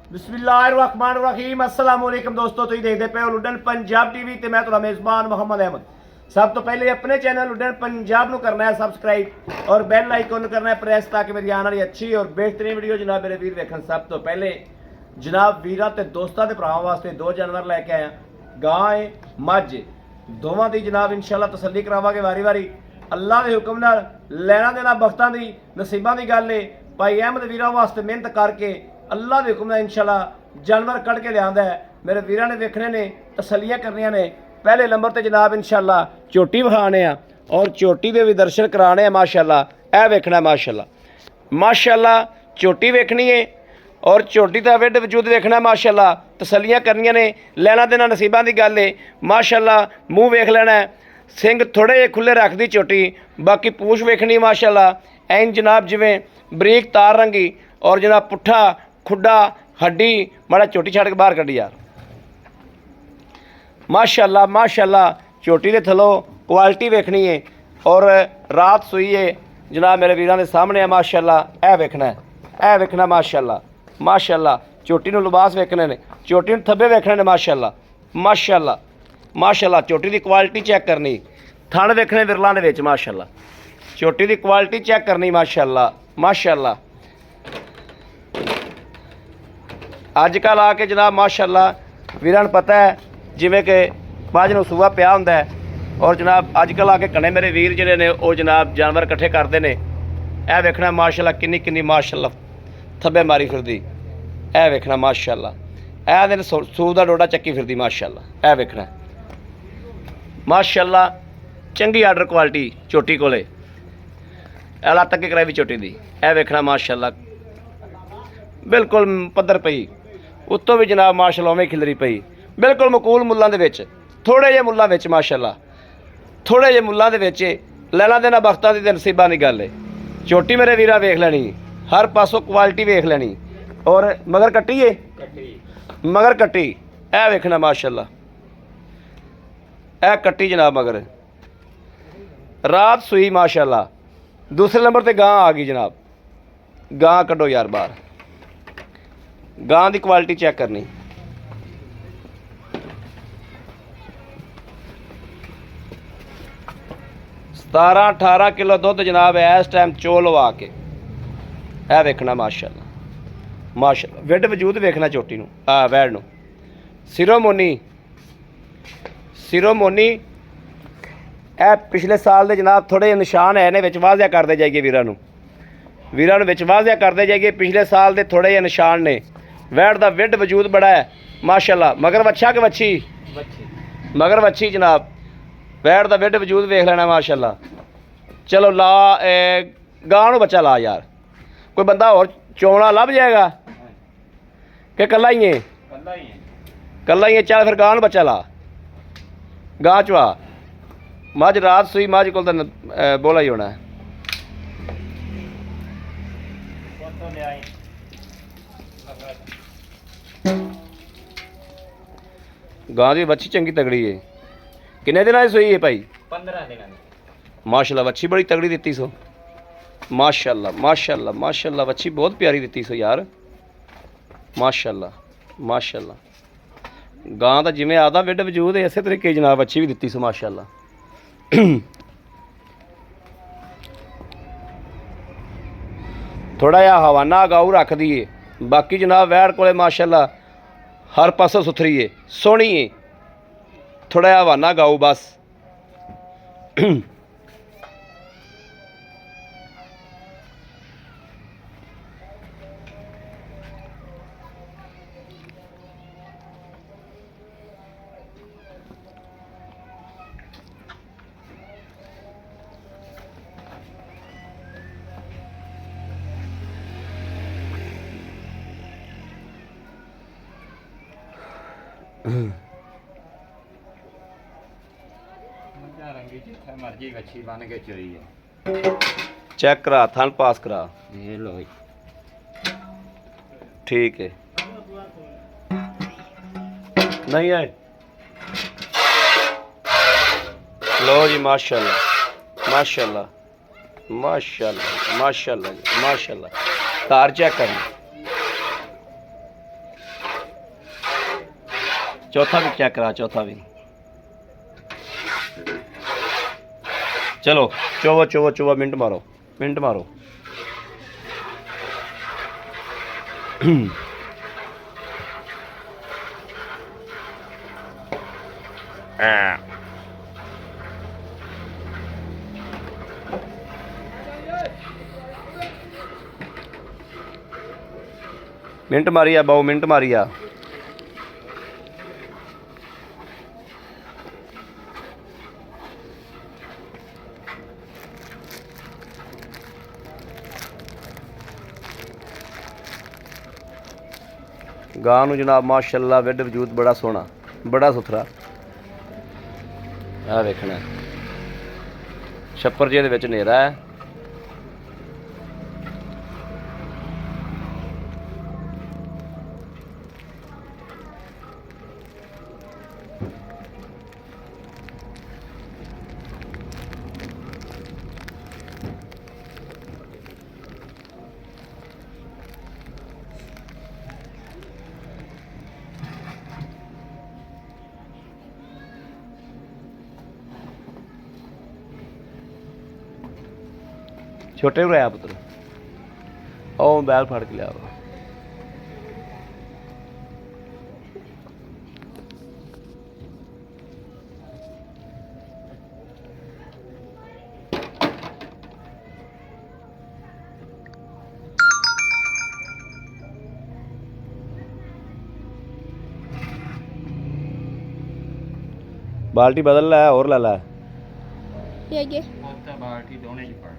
बिस्मिल्लाहिर्रहमानिर्रहीम अस्सलाम वालेकुम दोस्तों, तुम देखते पे हो लुडन पंजाब टीवी ते मैं तुम्हारा मेज़बान मोहम्मद अहमद। सब तो पहले अपने चैनल लुडन पंजाब को करना है सबसक्राइब और बैल आइकन करना है प्रेस, ताकि मेरी आने वाली अच्छी और बेहतरीन वीडियो जनाब मेरे वीर देखन। सब तो पहले जनाब वीरां ते दोस्तां ते भरावां वास्ते दो जानवर लैके आया, गां है मझ दोवां दी जनाब इंशाल्लाह तसल्ली करावांगे वारी वारी अल्लाह के हुक्म नाल। लैना देना बख्तां दी नसीबां दी गल है। भाई अहमद वीरां वास्ते मेहनत करके अल्लाह के हुक्म नाल इंशाल्लाह जानवर कढ़ के लिया है। मेरे वीरां ने वेखने ने, तसलियां करनियां ने। पहले नंबर ते जनाब इंशाल्लाह चोटी विखाने आ और चोटी दे भी दर्शन कराने आ माशाल्लाह। ए वेखना माशाल्लाह माशाल्लाह, चोटी वेखनी है और चोटी का विड वजूद वेखना माशाल्लाह। तसलियां करनियां ने, लैना देना नसीबां दी गल है माशाल्लाह। मूँह वेख लेना है, सिंग थोड़े जे खुले रखदी चोटी, बाकी पूछ वेखनी माशाल्लाह। ऐन जनाब जिवें बरीक तार रंगी और जनाब पुट्ठा खुड्डा हड्डी माड़ा चोटी छड़ के बाहर कड्डी यार माशाल्लाह माशाल्लाह। चोटी के थलो क्वालिटी वेखनी है और रात सुई है जनाब मेरे वीरां दे सामने है माशाल्लाह। ए वेखना है, ए वेखना माशाल्लाह माशाल्लाह। चोटी नूं लिबास वेखने ने, चोटी नूं थब्बे वेखने ने माशाल्लाह माशाल्लाह माशाल्लाह। चोटी की क्वालिटी चेक करनी, थण वेखने विरलां दे विच माशाल्लाह। चोटी की क्वालिटी चेक करनी माशाल्लाह माशाल्लाह। अजकल आके जनाब माशाल्लाह वीरां नूं पता है जिवें कि मझ नूं सूआ पिया हुंदा है और जनाब अजकल आके कने मेरे वीर जिहड़े ने वो जनाब जानवर इकट्ठे करते हैं। ए वेखना माशाल्लाह किन्नी किन्नी माशाल्लाह थब्बे मारी फिरदी। ए वेखना माशाल्लाह, ए दिन सूह दा डोडा चक्की फिरदी माशाल्लाह। ए वेखना माशाल्लाह, चंगी आर्डर क्वालिटी चोटी कोले एला तक कराई भी चोटी दी। ए वेखना माशाल्लाह बिल्कुल पद्धर पई, उत्तों भी जनाब माशाल्लाह उवें खिलरी पई, बिल्कुल मकूल मुल्लां दे विच, थोड़े जे मुल्लां विच माशाल्लाह, थोड़े जे मुल्लां दे विच। लैना देना बख्तां दी ते नसीबां दी गल है। चोटी मेरे वीरा वेख लैनी, हर पासों क्वालिटी वेख लैनी और मगर कट्टी है, मगर कट्टी। ए वेखना माशाल्लाह, ए कट्टी जनाब मगर रात सुई माशाल्लाह। दूसरे नंबर ते गां आ गई जनाब, गां कड्डो यार बाहर। गां की क्वालिटी चेक करनी, 17-18 किलो दुध जनाब इस टाइम चो लवा के। ए वेखना माशाल्लाह माशाल्लाह। विड वजूद वेखना चोटी नूं, वैड़ नूं। सिरोमोनी सिरोमोनी ए पिछले साल दे जनाब थोड़े निशान है ने विच वाजिया करते जाइए वीरां नूं, वीरां नूं विच वाजिया करते जाइए। पिछले साल दे थोड़े जे निशान ने। वैड़ दा विड वजूद बड़ा है माशाल्लाह। मगर वच्छा कि वच्छी, मगर वच्छी जनाब। वैड़ दा विड वजूद वेख लेना माशाल्लाह। चलो ला गां नूं बच्चा ला यार, कोई बंदा होर चोणा लभ जाएगा कि कल्ला ही है? कल्ला ही है। चल फिर गां नूं बच्चा ला, गां चवा। मझ रात सुई, मझ को बोला ही होना है। गां की बच्ची चंगी तगड़ी है। किन्ने दिन की सोई है भाई? 15 दिन। माशाल्लाह बच्ची बड़ी तगड़ी दिती सो माशाल्लाह माशाल्लाह माशाल्लाह। बच्ची बहुत प्यारी दिती सो यार माशाल्लाह माशाल्लाह। गां का जिमें आदा विड वजूद है इस तरीके जनाब बच्ची भी दिती सो माशाल्लाह। थोड़ा जहा हवाना गाऊ रख दिए, बाकी जनाब वैड़ को माशाल्लाह हर पासों सुथरी है, सोहनी है। थोड़ा जहा हवाना गाऊ बस। मर्जी बच्ची बन के चोरी है। चेक करा, थन पास करा। ये लो ठीक है, नहीं है। लो जी माशाल्लाह माशाल्लाह माशाल्लाह माशाल्लाह जी माशाल्लाह। तार चेक करना, चौथा भी चेक करा, चौथा भी। चलो चोवो चोवो चोवो, मिनट मारो, मिनट मारो। मिनट मारी आ बहु, मिनट मारी आ। गां नूं जनाब माशाअल्लाह विड वजूद बड़ा सोहना, बड़ा सुथरा। आ वेखना छप्पर जे दे विच नेरा है। छोटे हो रहा पुत्र, ओ बैल फड़ के लिया। बाल्टी बदल ला और ला ला। ये बाल्टी दोने च पड़।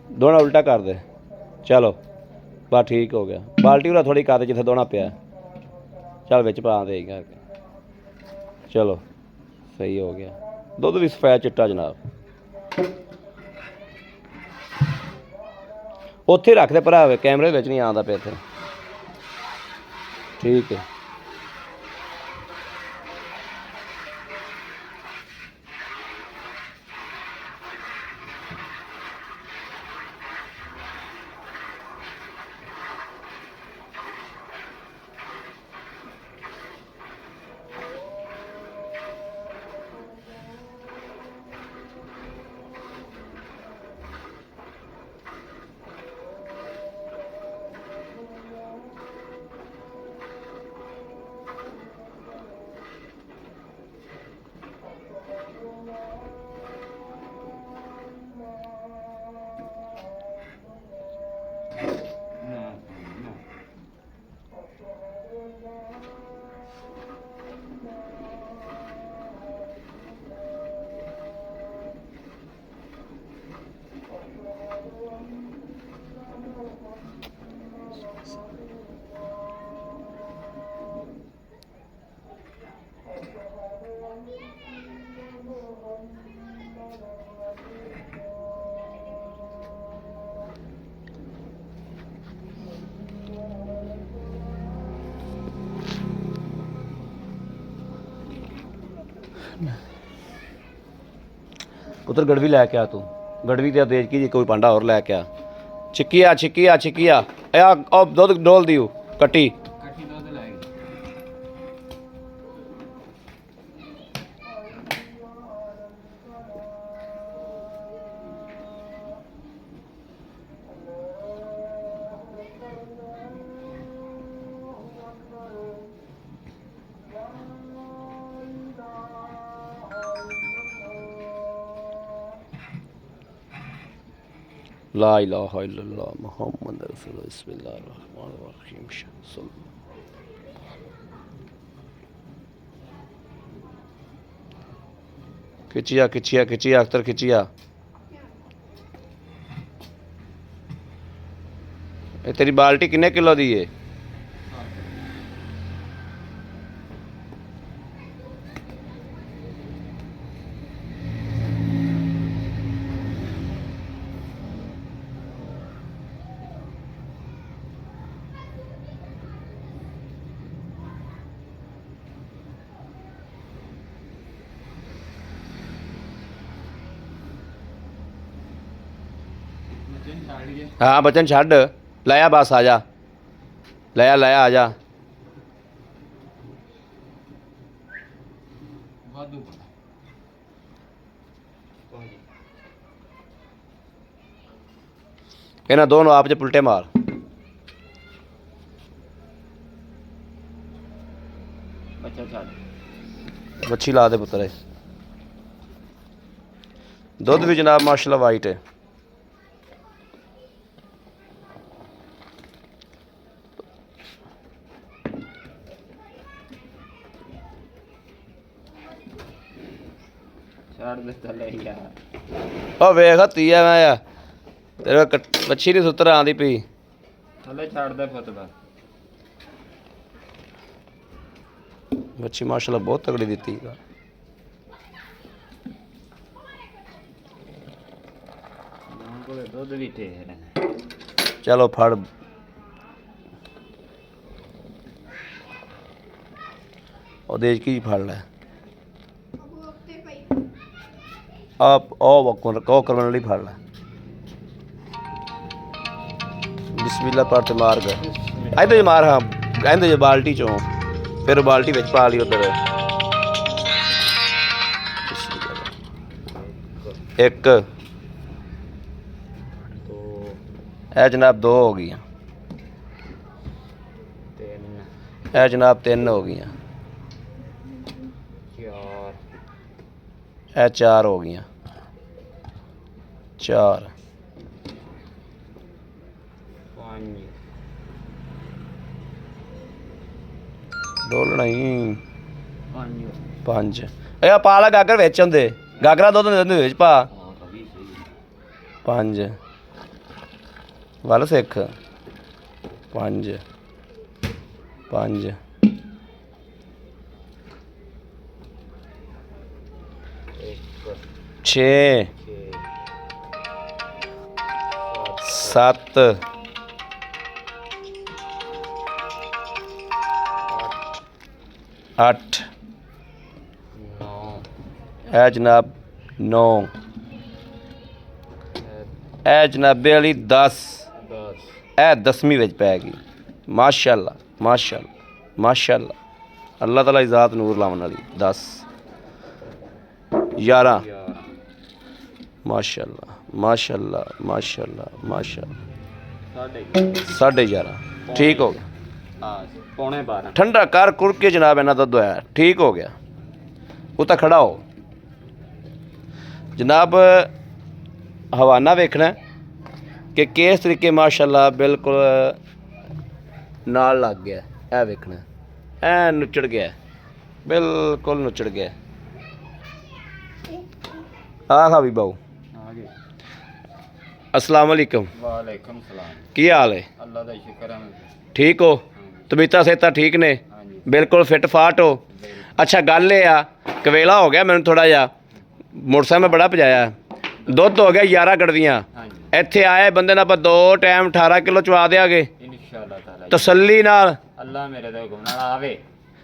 दोना उल्टा कर दे। चलो बस ठीक हो गया। बाल्टी वाला थोड़ी कर जिथे दोना पिया, चल विच पा दे करके। चलो सही हो गया। दुध भी सफेद चिट्टा जनाब। उत्थे रख दे भरा, कैमरे विच नहीं आंदा पिया इत्थे। ठीक है। पुत्र गड़वी लैके आ, तू गड़वी ते देज की कोई पांडा और लैके आ। छिक्की आ छिक्की आ छिक्की आ, दुध डोल दी कट्टी। ला इलाहा इल्लल्लाह मुहम्मद रसूलुल्लाह बिस्मिल्लाहिर्रहमानिर्रहीम। खिचिया खिचिया खिचिया अख्तर खिचिया। तेरी बाल्टी किन्ने किलो दी है? ਹਾਂ ਬਚਨ ਛੱਡ ਲੈ ਆ ਬਸ ਆ ਜਾ ਲੈ ਆ ਜਾ ਇਹਨਾਂ ਦੋਨੋਂ ਆਪ ਚ ਪੁਲਟੇ ਮਾਰ ਬੱਚਾ ਛੱਡ ਮੱਛੀ ਲਾ ਦੇ ਪੁੱਤਰੇ ਦੁੱਧ ਵੀ ਜਨਾਬ ਮਾਸ਼ਾਅੱਲਾ ਵਾਈਟ ਹੈ ਛੱਡ ਦੇ ਥੱਲੇ ਯਾਰ ਉਹ ਵੇਖ ਹੱਤੀ ਆ ਮੈਂ ਆ ਤੇਰੇ ਮੱਛੀ ਦੀ ਸੁੱਤਰ ਆਂਦੀ ਪਈ ਥੱਲੇ ਛੱਡ ਦੇ ਪੁੱਤ ਬਸ ਮੱਛੀ ਮਾਸ਼ਾਅੱਲਾ ਬਹੁਤ ਤਗੜੀ ਦਿੱਤੀ ਕੋਲੇ ਦੁੱਧ ਵੀ ਢੇਰ ਹੈ ਚਲੋ ਫੜ ਉਹਦੇ ਚ ਕੀ ਫੜ ਲੈ ਆਪ ਉਹ ਕਰਨ ਵਾਲੀ ਫੜ ਲੈ ਬਿਸਮਿਲ੍ਲਾ ਪੜ ਤੇ ਮਾਰ ਗਏ ਇਹਦੇ ਮਾਰ ਹਾਂ ਕਹਿੰਦੇ ਜੇ ਬਾਲਟੀ ਚੋਂ ਫਿਰ ਬਾਲਟੀ ਵਿੱਚ ਪਾ ਲਈ ਉਧਰ ਇੱਕ ਇਹ ਜਨਾਬ 2 ਹੋ ਗਈਆਂ ਇਹ ਜਨਾਬ 3 ਹੋ ਗਈਆਂ ਇਹ 4 ਹੋ ਗਈਆਂ 4 ਡੋਲਣਾ ਹੀ 5 ਇਹ ਪਾ ਲਾ ਗਾਗਰ ਵਿੱਚ ਹੁੰਦੇ ਗਾਗਰਾ ਦੁੱਧ ਦੇ ਵਿੱਚ ਪਾ 5 ਵੱਲ ਸਿੱਖ 5 5 6 7 8 ਇਹ ਜਨਾਬ 9 ਇਹ ਜਨਾਬੇ ਵਾਲੀ 10 ਇਹ 10ਵੀਂ ਵਿੱਚ ਪੈ ਗਈ ਮਾਸ਼ਾਅੱਲਾ ਮਾਸ਼ਾਅੱਲਾ ਮਾਸ਼ਾਅੱਲਾ ਅੱਲਾਹ ਤਾਲਾ ਦੀ ਜ਼ਾਤ ਨੂਰ ਲਾਉਣ ਵਾਲੀ 10 11 ਮਾਸ਼ਾਅੱਲਾ ਮਾਸ਼ਾਅੱਲਾ ਮਾਸ਼ਾਅੱਲਾ ਮਾਸ਼ਾਅੱਲਾ 11:30 ਠੀਕ ਹੋ ਗਿਆ ਪੌਣੇ 12 ਠੰਡਾ ਕਰ ਕੁਰ ਕੇ ਜਨਾਬ ਇਹਨਾਂ ਦਾ ਦੁਆ ਠੀਕ ਹੋ ਗਿਆ ਉਹ ਤਾਂ ਖੜਾ ਹੋ ਜਨਾਬ ਹਵਾਨਾ ਵੇਖਣਾ ਕਿ ਕਿਸ ਤਰੀਕੇ ਮਾਸ਼ਾਅੱਲਾ ਬਿਲਕੁਲ ਨਾਲ ਲੱਗ ਗਿਆ ਇਹ ਵੇਖਣਾ ਐ ਨੁੱਚੜ ਗਿਆ ਬਿਲਕੁਲ ਨੁੱਚੜ ਗਿਆ ਆਹ ਵੀ ਬਾਊ ਆ ਗਏ अस्सलाम वालेकुम ਵਾਲੇਕੁਮ ਸਲਾਮ ਕੀ ਹਾਲ ਹੈ ਅੱਲਾ ਦਾ ਸ਼ੁਕਰ ਹੈ ਠੀਕ ਹੋ ਤਬੀਅਤਾਂ ਸਿਹਤਾਂ ਠੀਕ ਨੇ ਹਾਂਜੀ ਬਿਲਕੁਲ ਫਿੱਟ ਫਾਟ ਹੋ ਅੱਛਾ ਗੱਲ ਇਹ ਆ ਕਵੇਲਾ ਹੋ ਗਿਆ ਮੈਨੂੰ ਥੋੜਾ ਜਿਹਾ ਮੋਟਰਸਾਈਕਲ ਮੈਂ ਬੜਾ ਭਜਾਇਆ ਦੁੱਧ ਹੋ ਗਿਆ 11 ਗੜਵੀਆਂ ਹਾਂਜੀ ਇੱਥੇ ਆਏ ਬੰਦੇ ਨਾਲ ਆਪਾਂ 2 ਟਾਈਮ 18 ਕਿਲੋ ਚਵਾ ਦਿਆਂਗੇ ਇਨਸ਼ਾਅੱਲਾ ਤਾਲਾ ਤਸੱਲੀ ਨਾਲ ਅੱਲਾ ਮੇਰੇ ਦੇ ਹੁਕਮ ਨਾਲ ਆਵੇ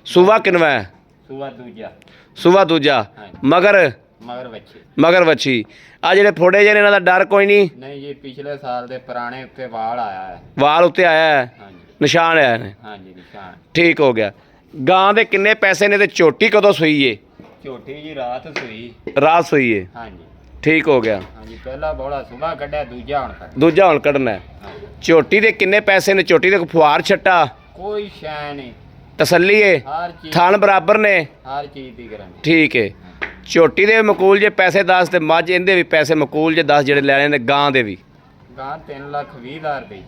ਸੂਬਾ ਕਿਨਵਾ ਹੈ ਸੂਆ ਦੂਜਾ ਸੂਬਾ ਦੂਜਾ ਹਾਂਜੀ ਮਗਰ ਬੱਚੇ ਮਗਰ ਵੱਛੀ ਆ ਜਿਹੜੇ ਫੋੜੇ ਜਿਹੇ ਨੇ ਇਹਨਾਂ ਦਾ ਡਰ ਕੋਈ ਨਹੀਂ ਨਹੀਂ ਜੀ ਪਿਛਲੇ ਸਾਲ ਦੇ ਪੁਰਾਣੇ ਉੱਤੇ ਵਾਲ ਆਇਆ ਹੈ ਵਾਲ ਉੱਤੇ ਆਇਆ ਹੈ ਹਾਂਜੀ ਨਿਸ਼ਾਨ ਆਇਆ ਨੇ ਹਾਂਜੀ ਨਿਸ਼ਾਨ ਠੀਕ ਹੋ ਗਿਆ ਗਾਂ ਦੇ ਕਿੰਨੇ ਪੈਸੇ ਨੇ ਤੇ ਝੋਟੀ ਕਦੋਂ ਸੂਈ ਏ ਝੋਟੀ ਜੀ ਰਾਤ ਸੂਈ ਰਾਤ ਸੂਈ ਏ ਹਾਂਜੀ ਠੀਕ ਹੋ ਗਿਆ ਹਾਂਜੀ ਪਹਿਲਾ ਬੋਲਾ ਸੁਬਾ ਕੱਢਿਆ ਦੂਜਾ ਹੁਣ ਕੱਢ ਦੂਜਾ ਹੁਣ ਕੱਢਣਾ ਹੈ। ਹਾਂਜੀ ਝੋਟੀ ਦੇ ਕਿੰਨੇ ਪੈਸੇ ਨੇ ਝੋਟੀ ਦੇ ਕੋਈ ਫੁਹਾਰ ਛੱਟਾ ਕੋਈ ਸ਼ੈ ਨਹੀਂ ਤਸੱਲੀ ਏ ਹਰ ਚੀਜ਼ ਥਣ ਬਰਾਬਰ ਨੇ ਹਰ ਚੀਜ਼ ਦੀ ਗਰੰਟੀ ਠੀਕ ਏ ਝੋਟੀ ਦੇ ਮਕੂਲ ਜੇ ਪੈਸੇ 10 ਤੇ ਮੱਝ ਇਹਦੇ ਵੀ ਪੈਸੇ ਮਕੂਲ ਜੇ 10 ਜਿਹੜੇ ਲੈਣੇ ਨੇ ਗਾਂ ਦੇ ਵੀ ਗਾਂ 3,20,000 ਦੀ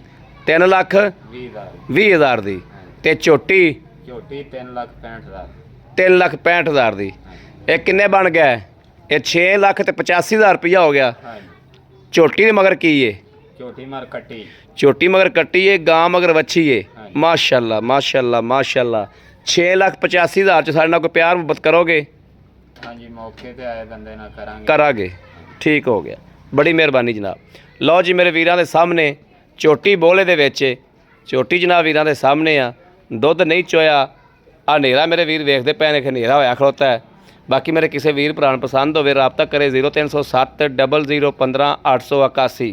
3 ਲੱਖ 20,000 20 ਹਜ਼ਾਰ ਦੀ ਤੇ ਝੋਟੀ ਝੋਟੀ 3,65,000 3 ਲੱਖ 65 ਹਜ਼ਾਰ ਦੀ ਇਹ ਕਿੰਨੇ ਬਣ ਗਿਆ ਇਹ 6 ਲੱਖ ਤੇ 85 ਹਜ਼ਾਰ ਰੁਪਇਆ ਹੋ ਗਿਆ ਹਾਂਜੀ ਝੋਟੀ ਦੇ ਮਗਰ ਕੀ ਏ ਝੋਟੀ ਮਾਰ ਕੱਟੀ ਝੋਟੀ ਮਗਰ ਕੱਟੀ ਏ ਗਾਂ ਮਗਰ ਵੱਛੀ ਏ ਹਾਂਜੀ। ਮਾਸ਼ਾਅੱਲਾ ਮਾਸ਼ਾਅੱਲਾ ਮਾਸ਼ਾਅੱਲਾ 6 ਲੱਖ 85 ਹਜ਼ਾਰ ਚ ਸਾਡੇ ਨਾਲ ਕੋਈ ਪਿਆਰ ਮੁਹੱਬਤ ਕਰੋਗੇ ਹਾਂਜੀ ਮੌਕੇ ਤੇ ਆਏ ਬੰਦੇ ਨਾਲ ਕਰਾਂਗੇ ਕਰਾਂਗੇ ਠੀਕ ਹੋ ਗਿਆ ਬੜੀ ਮਿਹਰਬਾਨੀ ਜਨਾਬ ਲਓ ਜੀ ਮੇਰੇ ਵੀਰਾਂ ਦੇ ਸਾਹਮਣੇ ਝੋਟੀ ਬੋਲੇ ਦੇ ਵਿੱਚ ਏ। ਝੋਟੀ ਜਨਾਬ ਵੀਰਾਂ ਦੇ ਸਾਹਮਣੇ ਆ ਦੁੱਧ ਨਹੀਂ ਚੋਇਆ ਆ ਹਨੇਰਾ ਮੇਰੇ ਵੀਰ ਵੇਖਦੇ ਪਏ ਨੇ ਕਿ ਹਨੇਰਾ ਹੋਇਆ ਖਲੋਤਾ ਹੈ ਬਾਕੀ ਮੇਰੇ ਕਿਸੇ ਵੀਰ ਭਰਾ ਨੂੰ ਪਸੰਦ ਹੋਵੇ ਰਾਬਤਾ ਕਰੇ 0307 0015 881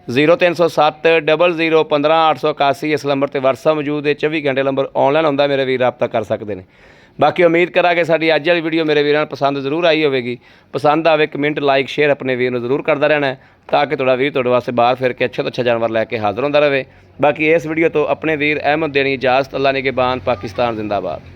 0307 00 15 881 ਇਸ ਨੰਬਰ ਤੇ WhatsApp ਮੌਜੂਦ ਹੈ। 24 ਘੰਟੇ ਨੰਬਰ ਆਨਲਾਈਨ ਹੁੰਦਾ, ਮੇਰੇ ਵੀਰ ਰਾਬਤਾ ਕਰ ਸਕਦੇ ਨੇ। ਬਾਕੀ ਉਮੀਦ ਕਰਾਂਗੇ ਸਾਡੀ ਅੱਜ ਵਾਲੀ ਵੀਡੀਓ ਮੇਰੇ ਵੀਰਾਂ ਨੂੰ ਪਸੰਦ ਜ਼ਰੂਰ ਆਈ ਹੋਵੇਗੀ। ਪਸੰਦ ਆਵੇ ਕਮੈਂਟ ਲਾਈਕ ਸ਼ੇਅਰ ਆਪਣੇ ਵੀਰ ਨੂੰ ਜ਼ਰੂਰ ਕਰਦਾ ਰਹਿਣਾ ਹੈ, ਤਾਂ ਕਿ ਤੁਹਾਡਾ ਵੀਰ ਤੁਹਾਡੇ ਵਾਸਤੇ ਬਾਹਰ ਫਿਰ ਕੇ ਅੱਛੇ ਤੋਂ ਅੱਛਾ ਜਾਨਵਰ ਲੈ ਕੇ ਹਾਜ਼ਰ ਹੁੰਦਾ ਰਹੇ। ਬਾਕੀ ਇਸ ਵੀਡੀਓ ਤੋਂ ਆਪਣੇ ਵੀਰ ਅਹਿਮਦ ਦੇਣੀ ਇਜਾਜ਼ਤ। ਅੱਲਾ ਨਿਗਹਿਬਾਨ, ਪਾਕਿਸਤਾਨ ਜ਼ਿੰਦਾਬਾਦ।